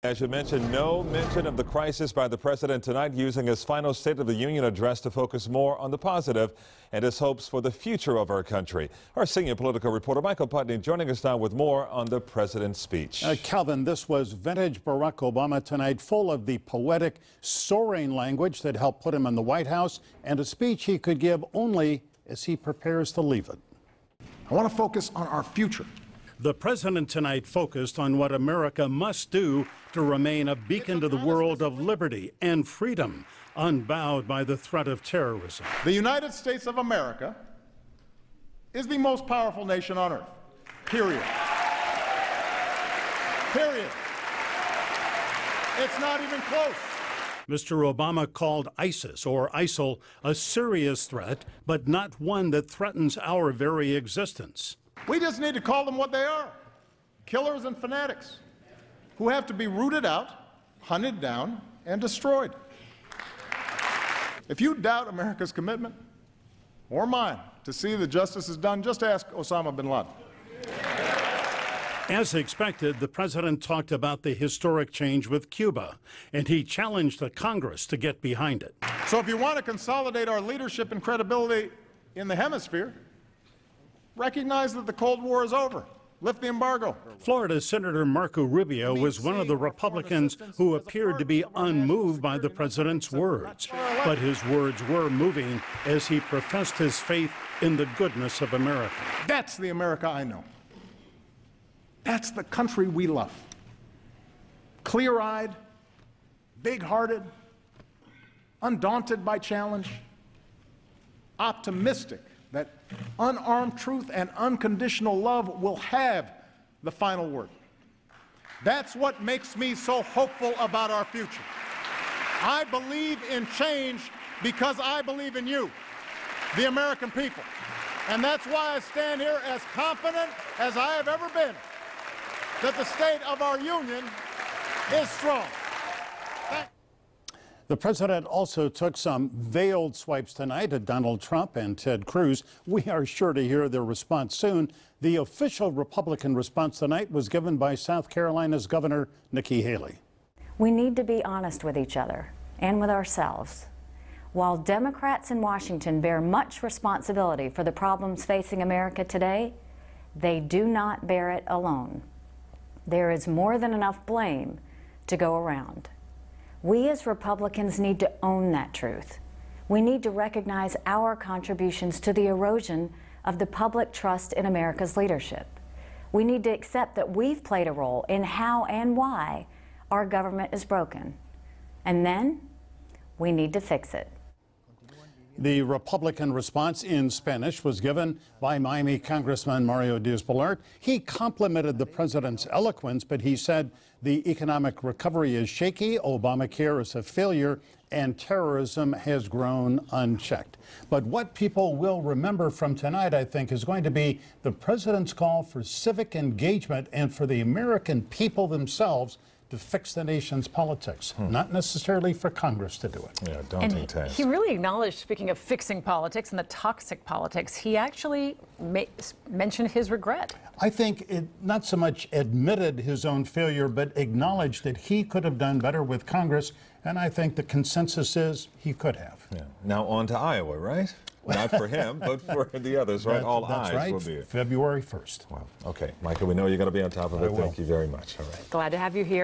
As you mentioned, no mention of the crisis by the president tonight, using his final State of the Union address to focus more on the positive and his hopes for the future of our country. Our senior political reporter Michael Putney joining us now with more on the president's speech. Calvin, this was vintage Barack Obama tonight, full of the poetic, soaring language that helped put him in the White House, and a speech he could give only as he prepares to leave it. I want to focus on our future. The president tonight focused on what America must do to remain a beacon to the world of liberty and freedom, unbowed by the threat of terrorism. The United States of America is the most powerful nation on earth. Period. Period. It's not even close. Mr. Obama called ISIS, or ISIL, a serious threat, but not one that threatens our very existence. We just need to call them what they are: killers and fanatics who have to be rooted out, hunted down, and destroyed. If you doubt America's commitment, or mine, to see that justice is done, just ask Osama bin Laden. As expected, the president talked about the historic change with Cuba, and he challenged the Congress to get behind it. So if you want to consolidate our leadership and credibility in the hemisphere, recognize that the Cold War is over. Lift the embargo. Florida Senator Marco Rubio was one of the Republicans who appeared to be unmoved by the president's words. But his words were moving as he professed his faith in the goodness of America. That's the America I know. That's the country we love. Clear-eyed, big-hearted, undaunted by challenge, optimistic that unarmed truth and unconditional love will have the final word. That's what makes me so hopeful about our future. I believe in change because I believe in you, the American people. And that's why I stand here as confident as I have ever been that the state of our union is strong. The president also took some veiled swipes tonight at Donald Trump and Ted Cruz. We are sure to hear their response soon. The official Republican response tonight was given by South Carolina's Governor Nikki Haley. We need to be honest with each other and with ourselves. While Democrats in Washington bear much responsibility for the problems facing America today, they do not bear it alone. There is more than enough blame to go around. We as Republicans need to own that truth. We need to recognize our contributions to the erosion of the public trust in America's leadership. We need to accept that we've played a role in how and why our government is broken. And then we need to fix it. The Republican response in Spanish was given by Miami Congressman Mario Diaz-Balart. He complimented the president's eloquence, but he said the economic recovery is shaky, Obamacare is a failure, and terrorism has grown unchecked. But what people will remember from tonight, I think, is going to be the president's call for civic engagement and for the American people themselves to fix the nation's politics, not necessarily for Congress to do it. Yeah, daunting task. He really acknowledged, speaking of fixing politics and the toxic politics, he actually mentioned his regret. I think it not so much admitted his own failure, but acknowledged that he could have done better with Congress, and I think the consensus is he could have. Yeah. Now on to Iowa, right? Not for him, but for the others, right? All that's eyes right. will be. February 1st. Well, okay. Michael, we know you're going to be on top of it. Thank you very much. All right. Glad to have you here.